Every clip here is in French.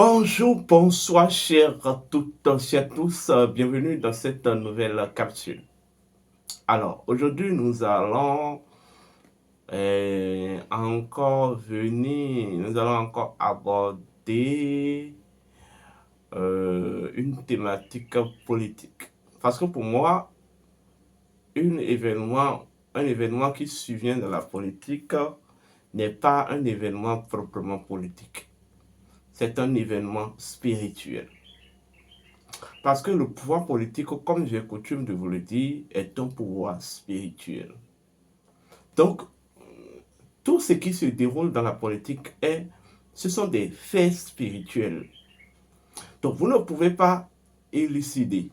Bonjour, bonsoir, chers toutes, chers tous, bienvenue dans cette nouvelle capsule. Alors, aujourd'hui, nous allons encore aborder une thématique politique. Parce que pour moi, un événement qui survient dans la politique n'est pas un événement proprement politique. C'est un événement spirituel. Parce que le pouvoir politique, comme j'ai coutume de vous le dire, est un pouvoir spirituel. Donc, tout ce qui se déroule dans la politique ce sont des faits spirituels. Donc, vous ne pouvez pas élucider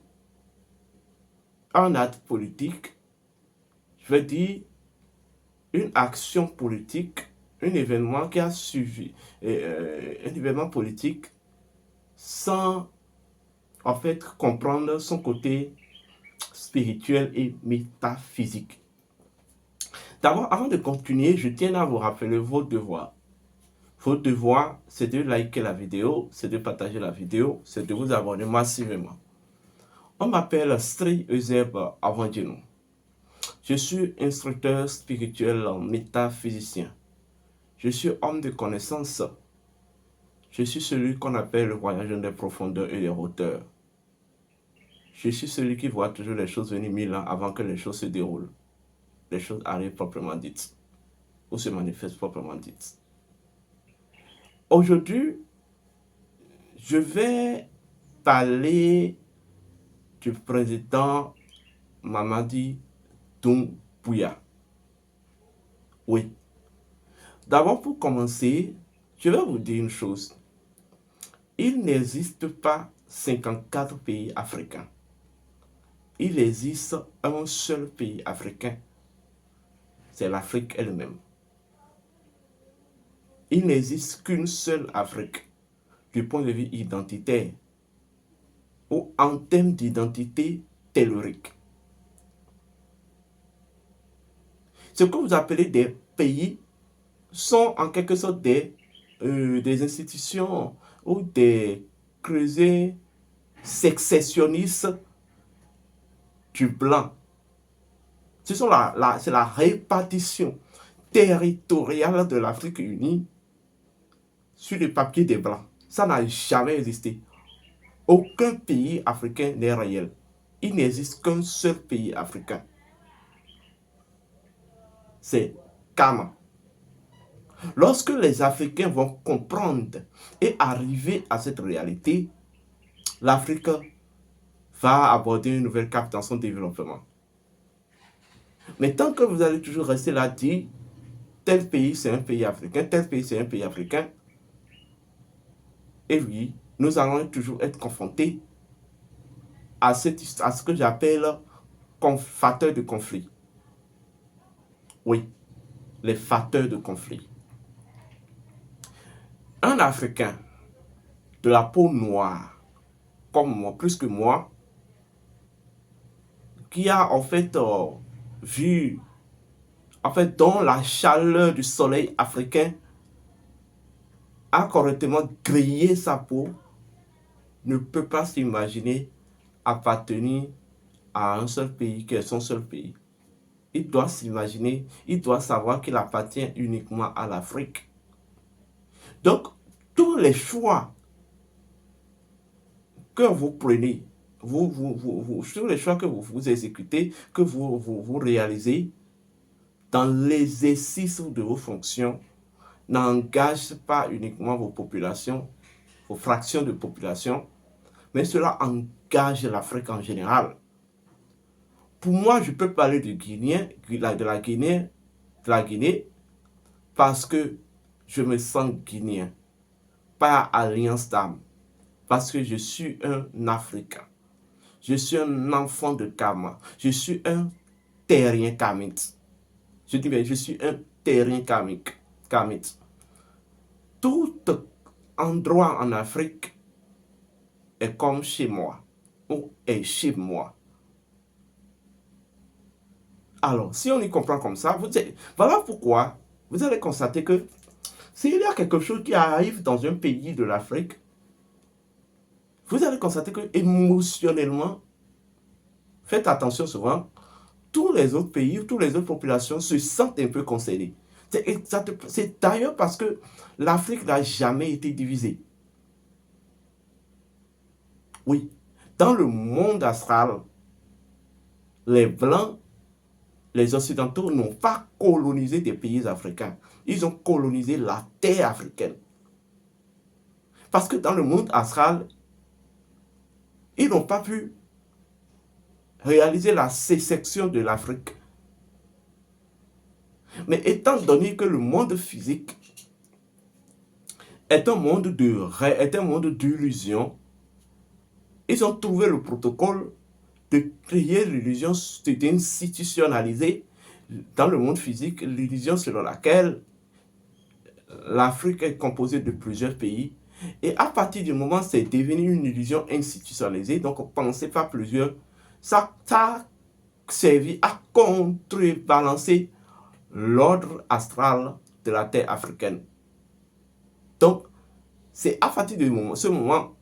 un acte politique, je veux dire, une action politique, un événement qui a suivi, un événement politique sans en fait comprendre son côté spirituel et métaphysique. D'abord, avant de continuer, je tiens à vous rappeler vos devoirs. Vos devoirs, c'est de liker la vidéo, c'est de partager la vidéo, c'est de vous abonner massivement. On m'appelle Sri Euseb Avandjeno. Je suis instructeur spirituel métaphysicien. Je suis homme de connaissance. Je suis celui qu'on appelle le voyageur des profondeurs et des hauteurs. Je suis celui qui voit toujours les choses venir 1000 ans avant que les choses se déroulent. Les choses arrivent proprement dites, ou se manifestent proprement dites. Aujourd'hui, je vais parler du président Mamadi Doumbouya. Oui. D'abord, pour commencer, je vais vous dire une chose. Il n'existe pas 54 pays africains. Il existe un seul pays africain. C'est l'Afrique elle-même. Il n'existe qu'une seule Afrique du point de vue identitaire ou en termes d'identité tellurique. Ce que vous appelez des pays sont en quelque sorte des institutions ou des creusets sécessionnistes du blanc. C'est la répartition territoriale de l'Afrique unie sur le papier des blancs. Ça n'a jamais existé. Aucun pays africain n'est réel. Il n'existe qu'un seul pays africain. C'est Kama. Lorsque les Africains vont comprendre et arriver à cette réalité, l'Afrique va aborder une nouvelle cap dans son développement. Mais tant que vous allez toujours rester là, dire tel pays c'est un pays africain, tel pays c'est un pays africain, et oui, nous allons toujours être confrontés à ce que j'appelle facteurs de conflit. Oui, les facteurs de conflit. Un Africain de la peau noire, comme moi, plus que moi, qui a en fait vu, dont la chaleur du soleil africain a correctement grillé sa peau, ne peut pas s'imaginer appartenir à un seul pays qui est son seul pays. Il doit s'imaginer, il doit savoir qu'il appartient uniquement à l'Afrique. Donc, tous les choix que vous prenez, tous les choix que vous exécutez, que vous réalisez dans l'exercice de vos fonctions, n'engagent pas uniquement vos populations, vos fractions de population, mais cela engage l'Afrique en général. Pour moi, je peux parler de la Guinée, parce que je me sens guinéen, pas alliance d'âme, parce que je suis un Africain. Je suis un enfant de Kama. Je suis un terrien kamite. Je dis bien, je suis un terrien kamite. Tout endroit en Afrique est comme chez moi, ou est chez moi. Alors, si on y comprend comme ça, voilà pourquoi vous allez constater que s'il y a quelque chose qui arrive dans un pays de l'Afrique, vous allez constater que émotionnellement, faites attention souvent, tous les autres pays, toutes les autres populations se sentent un peu concernés. C'est d'ailleurs parce que l'Afrique n'a jamais été divisée. Oui, dans le monde astral, les Blancs, les Occidentaux n'ont pas colonisé des pays africains. Ils ont colonisé la terre africaine. Parce que dans le monde astral, ils n'ont pas pu réaliser la sélection de l'Afrique. Mais étant donné que le monde physique est un monde d'illusion, ils ont trouvé le protocole de créer l'illusion, d'institutionnaliser dans le monde physique l'illusion selon laquelle l'Afrique est composée de plusieurs pays. Et à partir du moment où c'est devenu une illusion institutionnalisée, donc pensée par plusieurs, ça a servi à contrebalancer l'ordre astral de la terre africaine. Donc, c'est à partir de ce moment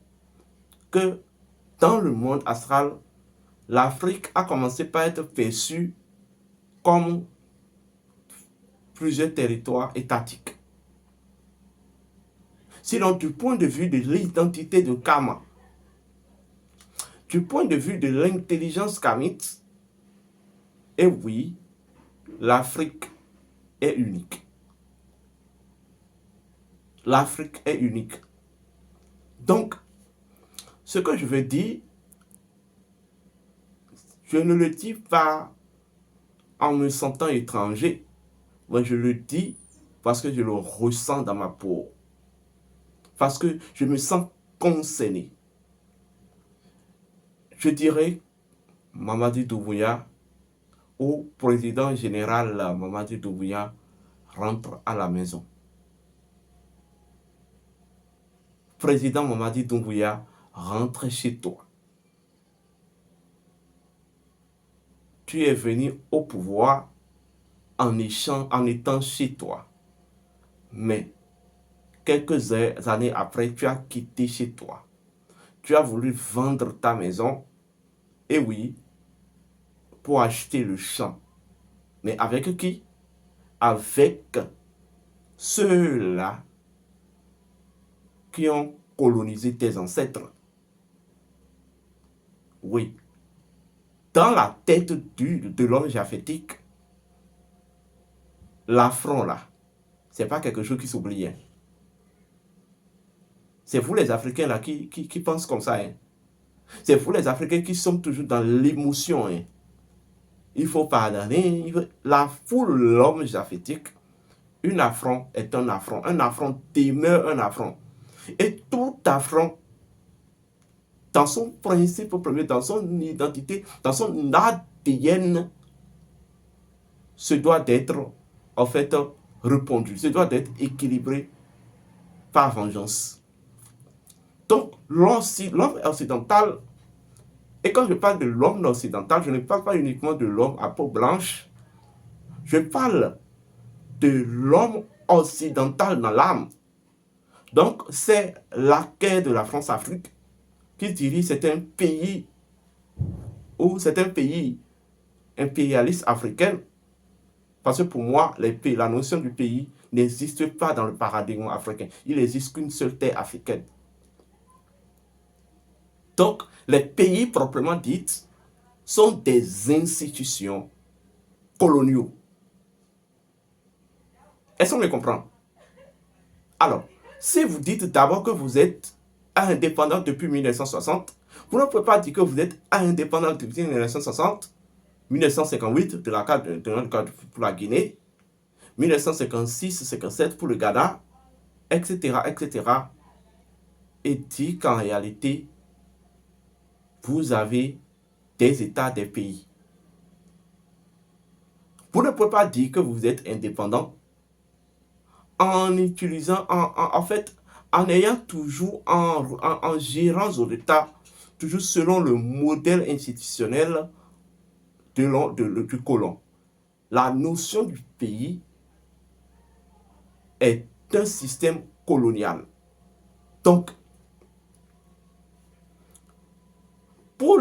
que dans le monde astral, l'Afrique a commencé par être perçue comme plusieurs territoires étatiques. Sinon, du point de vue de l'identité de Karma, du point de vue de l'intelligence karmique, et oui, l'Afrique est unique. L'Afrique est unique. Donc, ce que je veux dire, je ne le dis pas en me sentant étranger, mais je le dis parce que je le ressens dans ma peau. Parce que je me sens concerné. Je dirais Mamadi Doumbouya ou président général Mamadi Doumbouya rentre à la maison. Président Mamadi Doumbouya rentre chez toi. Tu es venu au pouvoir en étant chez toi. Mais quelques années après, tu as quitté chez toi. Tu as voulu vendre ta maison, et oui, pour acheter le champ. Mais avec qui? Avec ceux-là qui ont colonisé tes ancêtres. Oui. Dans la tête de l'homme japhétique, l'affront là, c'est pas quelque chose qui s'oublie. Hein. C'est vous les Africains là qui pensent comme ça. Hein. C'est vous les Africains qui sommes toujours dans l'émotion. Hein. Il faut pardonner. La foule, l'homme japhétique, un affront est un affront. Un affront demeure un affront. Et tout affront, dans son principe premier, dans son identité, dans son ADN, se doit d'être, en fait, répondu, se doit d'être équilibré par vengeance. Donc, l'homme occidental, et quand je parle de l'homme occidental, je ne parle pas uniquement de l'homme à peau blanche, je parle de l'homme occidental dans l'âme. Donc, c'est la quai de la France-Afrique qui dirige certains pays, ou certains pays impérialistes africains, parce que pour moi, la notion du pays n'existe pas dans le paradigme africain. Il n'existe qu'une seule terre africaine. Donc, les pays proprement dits sont des institutions coloniaux. Est-ce qu'on me comprend? Alors, si vous dites d'abord que vous êtes indépendant depuis 1960, vous ne pouvez pas dire que vous êtes indépendant depuis 1960, 1958 de la carte pour la Guinée, 1956-57 pour le Ghana, etc., etc. Et dire qu'en réalité, vous avez des États, des pays. Vous ne pouvez pas dire que vous êtes indépendant en utilisant, en fait, en ayant toujours, en gérant vos États, toujours selon le modèle institutionnel du colon. La notion du pays est un système colonial. Donc,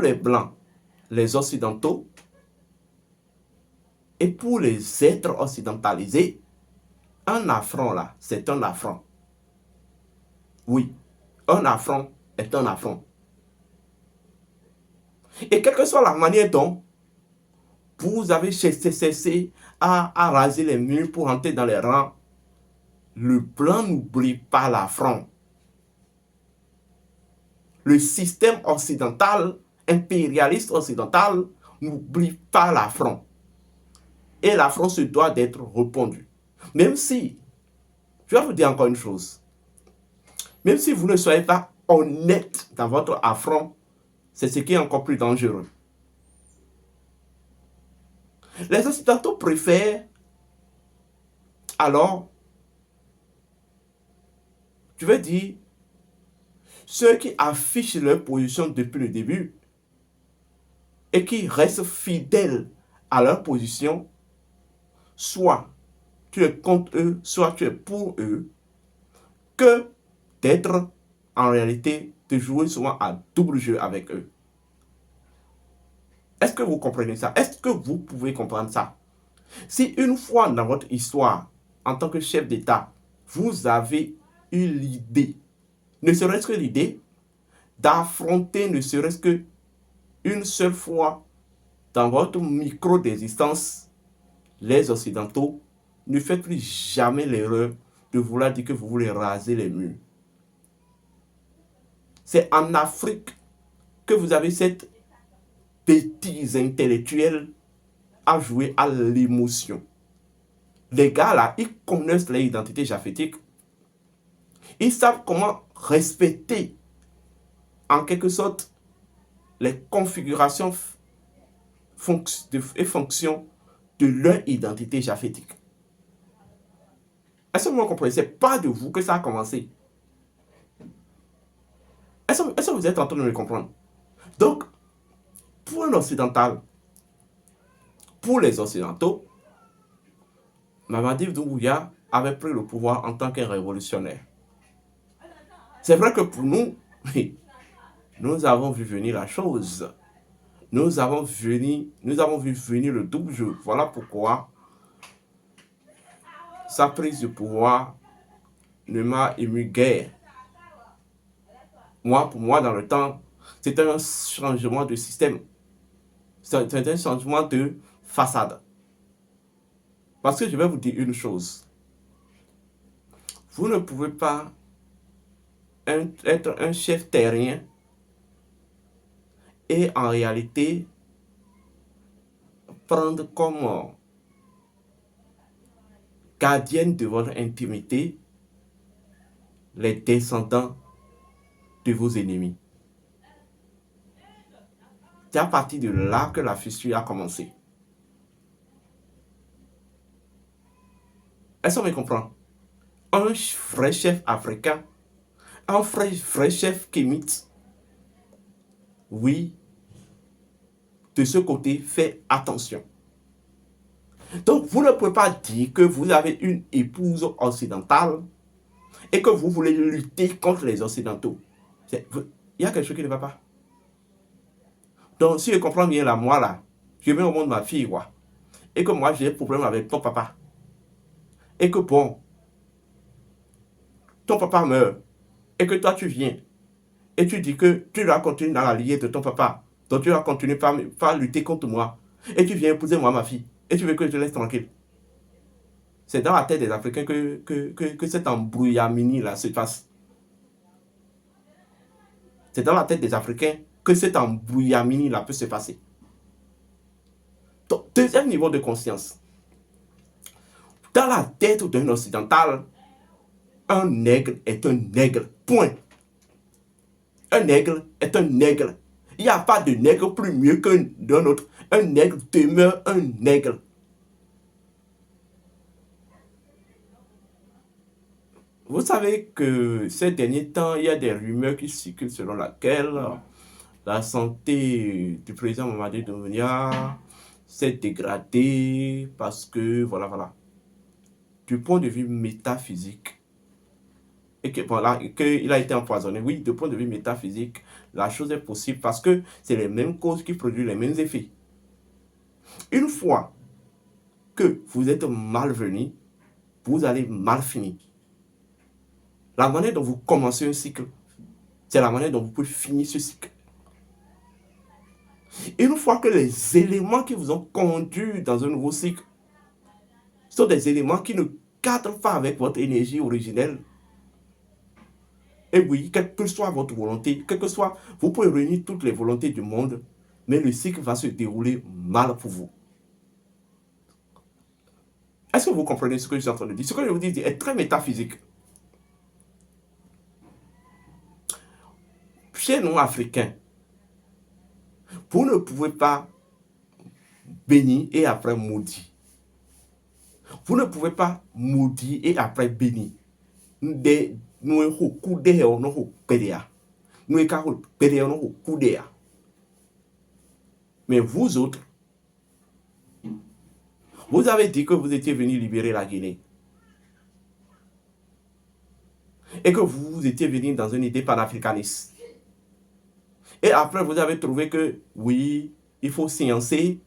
les Blancs, les Occidentaux, et pour les êtres occidentalisés, un affront là, c'est un affront. Oui, un affront est un affront. Et quelle que soit la manière dont vous avez cessé à raser les murs pour entrer dans les rangs, le blanc n'oublie pas l'affront. Le système occidental, impérialiste occidental, n'oublie pas l'affront. Et l'affront se doit d'être répondu. Même si, je vais vous dire encore une chose, même si vous ne soyez pas honnête dans votre affront, c'est ce qui est encore plus dangereux. Les Occidentaux préfèrent alors, je vais dire, ceux qui affichent leur position depuis le début et qui restent fidèles à leur position, soit tu es contre eux, soit tu es pour eux, que d'être en réalité, de jouer souvent à double jeu avec eux. Est-ce que vous comprenez ça? Est-ce que vous pouvez comprendre ça? Si une fois dans votre histoire, en tant que chef d'État, vous avez eu l'idée, ne serait-ce que l'idée, d'affronter ne serait-ce que une seule fois dans votre micro-d'existence les Occidentaux, ne faites plus jamais l'erreur de vouloir dire que vous voulez raser les murs. C'est en Afrique que vous avez cette bêtise intellectuelle à jouer à l'émotion. Les gars là, ils connaissent leur identité japhétique. Ils savent comment respecter en quelque sorte les configurations et fonctions de leur identité japhétique. Est-ce que vous comprenez? Ce n'est pas de vous que ça a commencé. Est-ce que vous êtes en train de me comprendre? Donc, pour un occidental, pour les occidentaux, Mamadi Doumbouya avait pris le pouvoir en tant qu'un révolutionnaire. C'est vrai que pour nous, nous avons vu venir la chose. Nous avons vu venir le double jeu. Voilà pourquoi sa prise de pouvoir ne m'a ému guère. Pour moi, dans le temps, c'est un changement de système. C'est un changement de façade. Parce que je vais vous dire une chose. Vous ne pouvez pas être un chef terrien et en réalité prendre comme gardienne de votre intimité les descendants de vos ennemis. C'est à partir de là que la fissure a commencé. Est-ce qu'on me comprend? Un vrai chef africain, un vrai chef kémite, oui, de ce côté, faites attention. Donc, vous ne pouvez pas dire que vous avez une épouse occidentale et que vous voulez lutter contre les Occidentaux. Il y a quelque chose qui ne va pas. Donc, si je comprends bien là, moi là, je mets au monde ma fille, quoi. Et que moi, j'ai des problèmes avec ton papa. Et que bon, ton papa meurt. Et que toi, tu viens. Et tu dis que tu dois continuer dans la lignée de ton papa. Donc, tu dois continuer par lutter contre moi. Et tu viens épouser moi, ma fille. Et tu veux que je te laisse tranquille. C'est dans la tête des Africains que cet embrouillamini là se passe. C'est dans la tête des Africains que cet embrouillamini là peut se passer. Donc, deuxième niveau de conscience. Dans la tête d'un occidental, un nègre est un nègre. Point. Un nègre est un nègre. Il n'y a pas de nègre plus mieux qu'un autre. Un nègre demeure un nègre. Vous savez que ces derniers temps, il y a des rumeurs qui circulent selon laquelle la santé du président Mamadi Doumbouya s'est dégradée parce que, voilà. Du point de vue métaphysique, et que voilà, qu'il a été empoisonné. Oui, de point de vue métaphysique, la chose est possible parce que c'est les mêmes causes qui produisent les mêmes effets. Une fois que vous êtes malvenu, vous allez mal finir. La manière dont vous commencez un cycle, c'est la manière dont vous pouvez finir ce cycle. Une fois que les éléments qui vous ont conduit dans un nouveau cycle sont des éléments qui ne cadrent pas avec votre énergie originelle, et oui, quelle que soit votre volonté, quelle que soit, vous pouvez réunir toutes les volontés du monde, mais le cycle va se dérouler mal pour vous. Est-ce que vous comprenez ce que je suis en train de dire? Ce que je vous dis est très métaphysique. Chez nous, Africains, vous ne pouvez pas bénir et après maudire. Vous ne pouvez pas maudire et après bénir. Mais vous autres, vous avez dit que vous étiez venu libérer la Guinée. Et que vous étiez venu dans une idée panafricaniste. Et après, vous avez trouvé que, oui, il faut sciencer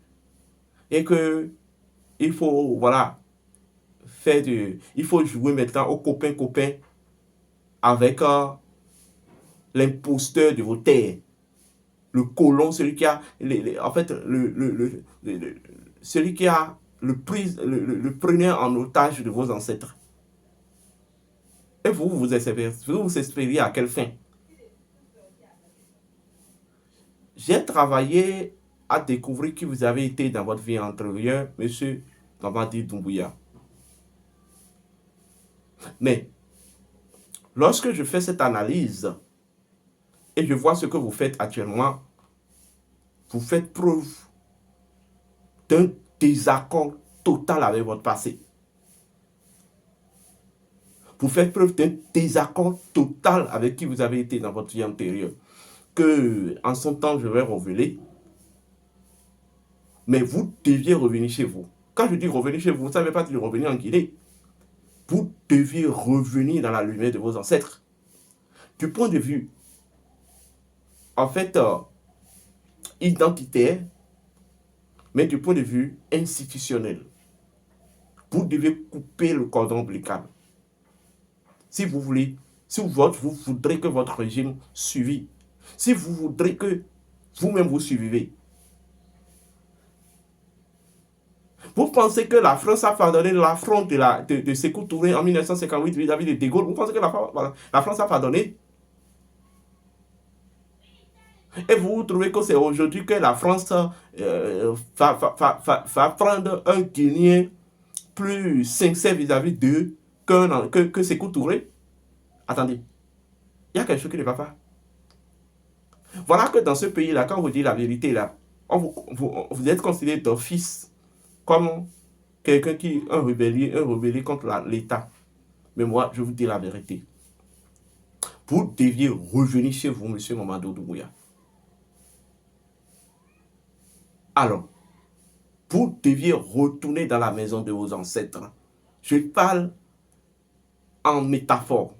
et que il faut, voilà, il faut jouer maintenant au copain-copain avec l'imposteur de vos terres. Le colon, celui qui a, en fait, celui qui a le preneur en otage de vos ancêtres. Et vous espériez à quelle fin? J'ai travaillé à découvrir qui vous avez été dans votre vie antérieure, monsieur Mamadi Doumbouya. Mais, lorsque je fais cette analyse et je vois ce que vous faites actuellement, vous faites preuve d'un désaccord total avec votre passé. Vous faites preuve d'un désaccord total avec qui vous avez été dans votre vie antérieure. Que, en son temps, je vais révéler. Mais vous deviez revenir chez vous. Quand je dis revenir chez vous, ça ne veut pas dire revenir en Guinée. Vous deviez revenir dans la lumière de vos ancêtres. Du point de vue, en fait, identitaire, mais du point de vue institutionnel. Vous devez couper le cordon ombilical. Si vous voulez, si vous voudrez que votre régime suive, si vous voudrez que vous-même vous suivez. Vous pensez que la France a pardonné l'affront de Sékou Touré en 1958 vis-à-vis de De Gaulle? Vous pensez que la France a pardonné? Et vous trouvez que c'est aujourd'hui que la France va prendre un Guinéen plus sincère vis-à-vis d'eux que Sékou Touré? Attendez, il y a quelque chose qui ne va pas. Voilà que dans ce pays-là, quand vous dites la vérité, là, vous êtes considéré d'office comme quelqu'un qui est un rebelle contre l'État. Mais moi, je vous dis la vérité. Vous deviez revenir chez vous, monsieur Mamadou Doumbouya. Alors, vous deviez retourner dans la maison de vos ancêtres. Je parle en métaphore.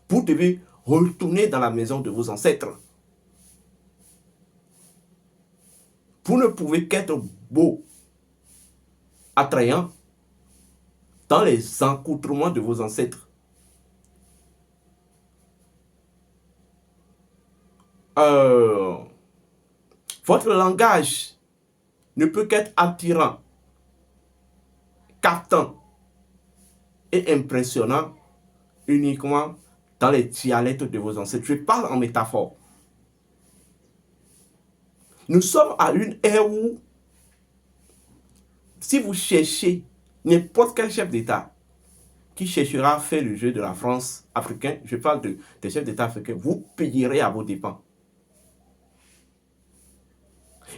Vous devez retourner dans la maison de vos ancêtres. Vous ne pouvez qu'être beau, attrayant, dans les encoutrements de vos ancêtres. Votre langage ne peut qu'être attirant, captant et impressionnant uniquement dans les dialectes de vos ancêtres. Je parle en métaphore. Nous sommes à une ère où, si vous cherchez n'importe quel chef d'État qui cherchera à faire le jeu de la France africaine, je parle des chefs d'État africains, vous payerez à vos dépens.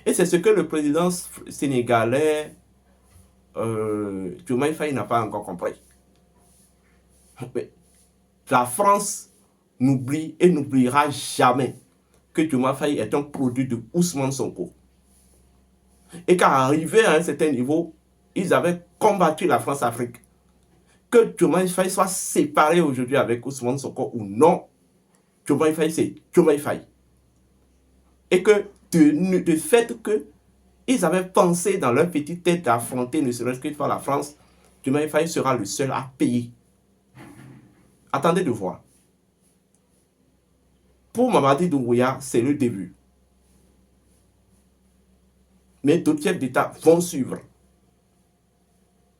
Et c'est ce que le président sénégalais Diomaye Faye n'a pas encore compris. Mais la France n'oublie et n'oubliera jamais que Diomaye Faye est un produit de Ousmane Sonko. Et qu'à arriver à un certain niveau, ils avaient combattu la France-Afrique. que Diomaye Faye soit séparé aujourd'hui avec Ousmane Sonko ou non, Diomaye Faye, c'est Diomaye Faye. Et que de fait qu'ils avaient pensé dans leur petite tête d'affronter ne serait-ce que par la France, Diomaye Faye sera le seul à payer. Attendez de voir. Pour Mamadi Doumbouya, c'est le début. Mais d'autres chefs d'État vont suivre.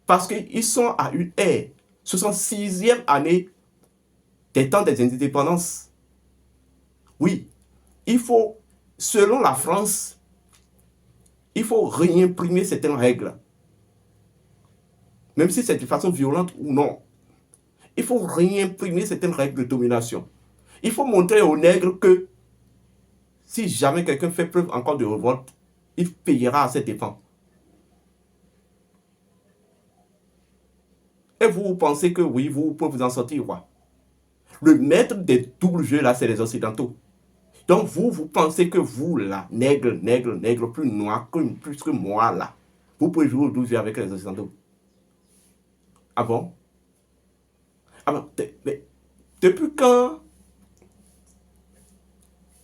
Parce qu'ils sont à une ère, 66e année des temps des indépendances. Oui, il faut, selon la France, il faut réimprimer certaines règles. Même si c'est de façon violente ou non. Il faut réimprimer certaines règles de domination. Il faut montrer aux nègres que si jamais quelqu'un fait preuve encore de révolte, il payera à ses dépens. Et vous pensez que oui, vous pouvez vous en sortir, quoi. Le maître des doubles jeux, là, c'est les Occidentaux. Donc vous pensez que vous, là, nègre, plus noir, plus que moi, là, vous pouvez jouer au double jeu avec les Occidentaux. Ah bon? Ah bon, mais depuis quand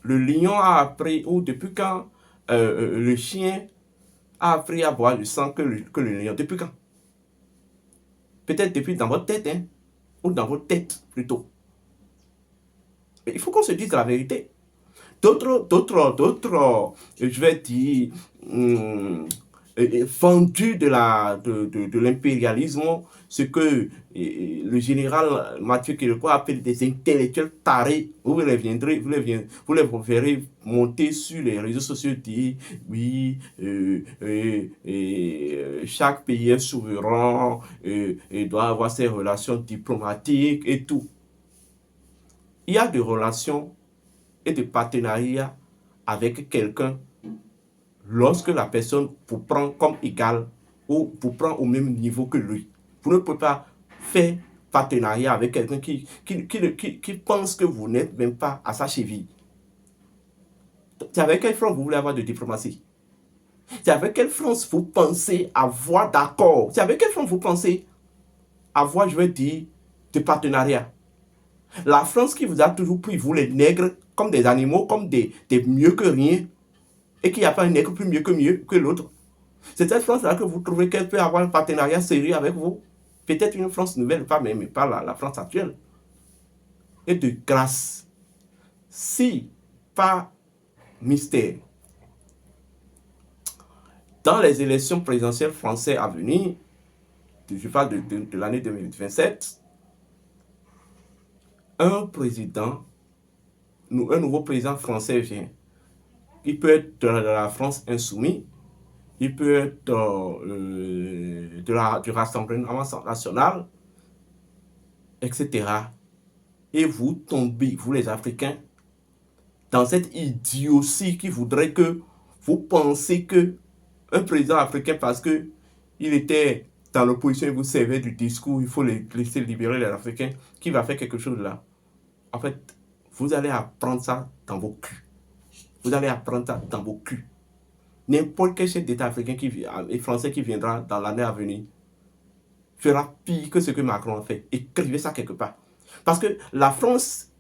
le lion a appris, ou depuis quand le chien a appris à boire du sang que le lion? Depuis quand? Peut-être depuis dans votre tête, hein? Ou dans votre tête, plutôt. Mais il faut qu'on se dise la vérité. D'autres, je vais dire, fendus de l'impérialisme, ce que le général Mathieu Kérékou appelle des intellectuels tarés. Vous les verrez monter sur les réseaux sociaux dire oui, chaque pays est souverain, et doit avoir ses relations diplomatiques et tout. Il y a des relations et de partenariat avec quelqu'un lorsque la personne vous prend comme égal ou vous prend au même niveau que lui. Vous ne pouvez pas faire partenariat avec quelqu'un qui pense que vous n'êtes même pas à sa cheville. C'est avec quelle France vous voulez avoir de diplomatie? C'est avec quelle France vous pensez avoir d'accord? C'est avec quelle France vous pensez avoir, je vais dire, de partenariat? La France qui vous a toujours pris, vous les nègres, comme des animaux, comme des mieux que rien, et qu'il n'y a pas un nègre plus mieux que l'autre. C'est cette France-là que vous trouvez qu'elle peut avoir un partenariat sérieux avec vous. Peut-être une France nouvelle, mais pas la France actuelle. Et de grâce, si, pas mystère, dans les élections présidentielles françaises à venir, je parle de l'année 2027, un nouveau président français vient. Il peut être de la France insoumise, il peut être du Rassemblement national, etc. Et vous tombez, vous les Africains, dans cette idiotie qui voudrait que vous pensez que un président africain, parce que il était dans l'opposition et vous servez du discours, il faut laisser libérer les Africains, qui va faire quelque chose là. En fait, vous allez apprendre ça dans vos culs. Vous allez apprendre ça dans vos culs. N'importe quel chef d'État africain et français qui viendra dans l'année à venir fera pire que ce que Macron a fait. Écrivez ça quelque part. Parce que la France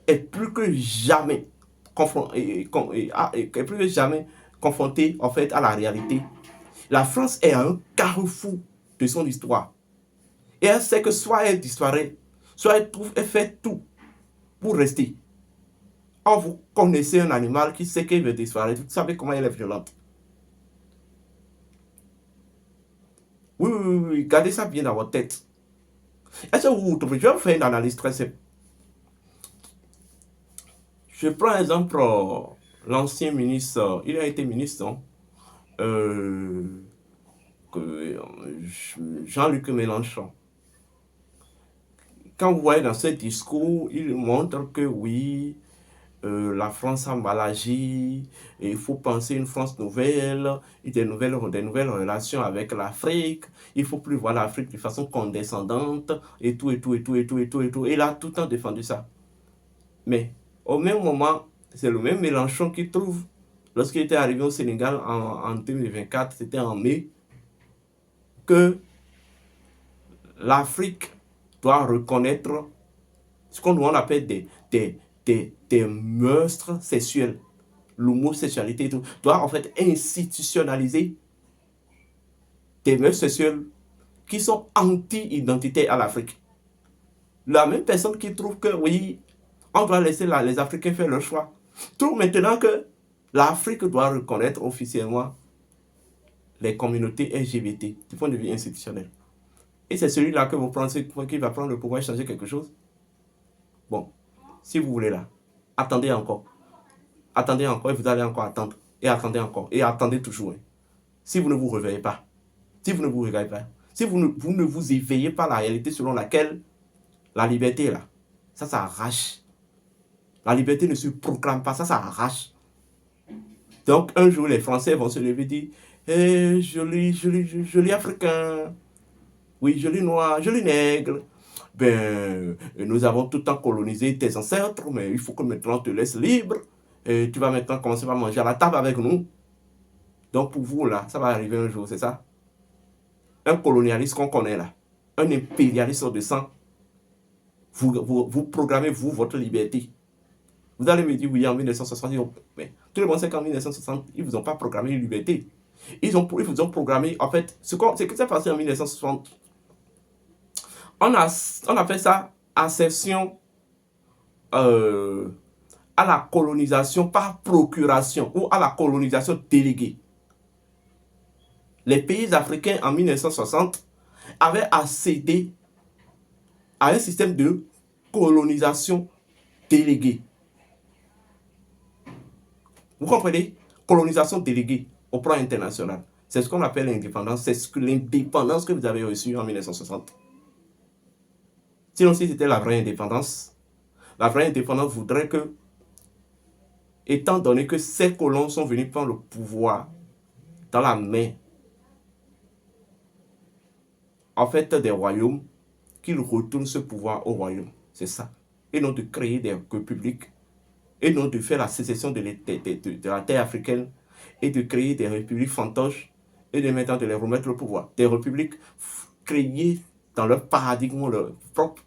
est plus que jamais confrontée en fait à la réalité. La France est à un carrefour de son histoire. Et elle sait que soit elle disparaît, soit elle fait tout pour rester. Or, vous connaissez un animal qui sait qu'il veut disparaître. Vous savez comment elle est violente. Oui, gardez ça bien dans votre tête. Est-ce que vous trouvez, je vais vous faire une analyse très simple. Je prends exemple l'ancien ministre, il a été ministre, hein, Jean-Luc Mélenchon. Quand vous voyez dans ce discours, il montre que oui, la France a mal agi, et il faut penser une France nouvelle, et des nouvelles relations avec l'Afrique, il ne faut plus voir l'Afrique de façon condescendante, et tout. Et il a tout le temps défendu ça. Mais au même moment, c'est le même Mélenchon qui trouve, lorsqu'il était arrivé au Sénégal en 2024, c'était en mai, que l'Afrique doit reconnaître ce qu'on appelle des mœurs sexuels, l'homosexualité et tout, doit en fait institutionnaliser des mœurs sexuelles qui sont anti-identitaires à l'Afrique. La même personne qui trouve que oui, on doit laisser les Africains faire leur choix, trouve maintenant que l'Afrique doit reconnaître officiellement les communautés LGBT du point de vue institutionnel. Et c'est celui-là que vous pensez qui va prendre le pouvoir et changer quelque chose. Bon, si vous voulez là, attendez encore et vous allez encore attendre. Et attendez encore, et attendez toujours. Si vous ne vous réveillez pas, si vous ne vous réveillez pas, si vous ne vous éveillez pas à la réalité selon laquelle la liberté là, ça arrache. La liberté ne se proclame pas, ça arrache. Donc un jour les Français vont se lever et dire joli Africain, oui, joli noir, joli nègre. Ben, nous avons tout le temps colonisé tes ancêtres, mais il faut que maintenant on te laisse libre. Et tu vas maintenant commencer à manger à la table avec nous. Donc pour vous, là, ça va arriver un jour, c'est ça? Un colonialiste qu'on connaît là, un impérialiste de sang, vous programmez, vous, votre liberté. Vous allez me dire, oui, en 1960, mais tout le monde sait qu'en 1960, ils ne vous ont pas programmé une liberté. Ils vous ont programmé, en fait, ce qui s'est passé en 1960, on appelle ça accession à la colonisation par procuration ou à la colonisation déléguée. Les pays africains en 1960 avaient accédé à un système de colonisation déléguée. Vous comprenez? Colonisation déléguée au plan international. C'est ce qu'on appelle l'indépendance. C'est l'indépendance que vous avez reçue en 1960. Sinon, si c'était la vraie indépendance voudrait que, étant donné que ces colons sont venus prendre le pouvoir dans la main, en fait, des royaumes, qu'ils retournent ce pouvoir au royaume. C'est ça. Et non de créer des républiques, et non de faire la sécession de la terre africaine, et de créer des républiques fantoches, et de maintenant de les remettre au pouvoir. Des républiques créées dans leur paradigme leur propre.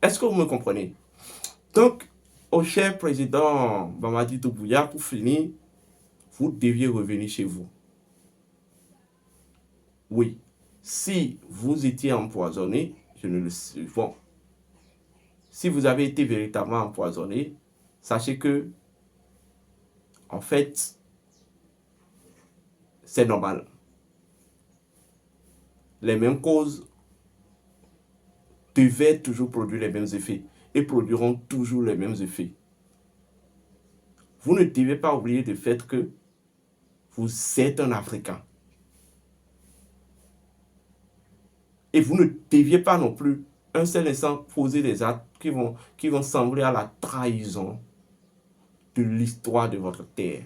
Est-ce que vous me comprenez? Donc, au cher président Mamadi Doumbouya, pour finir, vous deviez revenir chez vous. Oui, si vous étiez empoisonné, je ne le sais pas. Si vous avez été véritablement empoisonné, sachez que, en fait, c'est normal. Les mêmes causes devaient toujours produire les mêmes effets et produiront toujours les mêmes effets. Vous ne devez pas oublier le fait que vous êtes un Africain. Et vous ne deviez pas non plus un seul instant poser des actes qui vont sembler à la trahison de l'histoire de votre terre.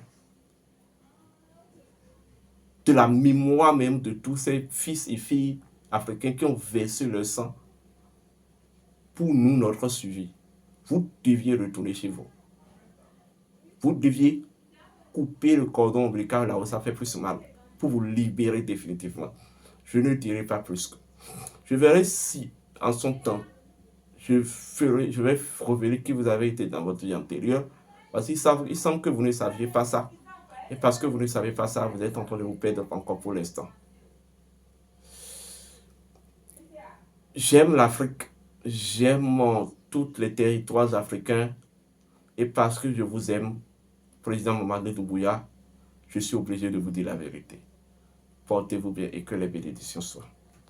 De la mémoire même de tous ces fils et filles africains qui ont versé leur sang pour nous, notre suivi. Vous deviez retourner chez vous. Vous deviez couper le cordon ombilical là où ça fait plus mal pour vous libérer définitivement. Je ne dirai pas plus. Je verrai si, en son temps, je vais révéler qui vous avez été dans votre vie antérieure. Parce qu'il semble que vous ne saviez pas ça. Et parce que vous ne savez pas ça, vous êtes en train de vous perdre encore pour l'instant. J'aime l'Afrique. J'aime tous les territoires africains. Et parce que je vous aime, président Mamadi Doumbouya, je suis obligé de vous dire la vérité. Portez-vous bien et que les bénédictions soient.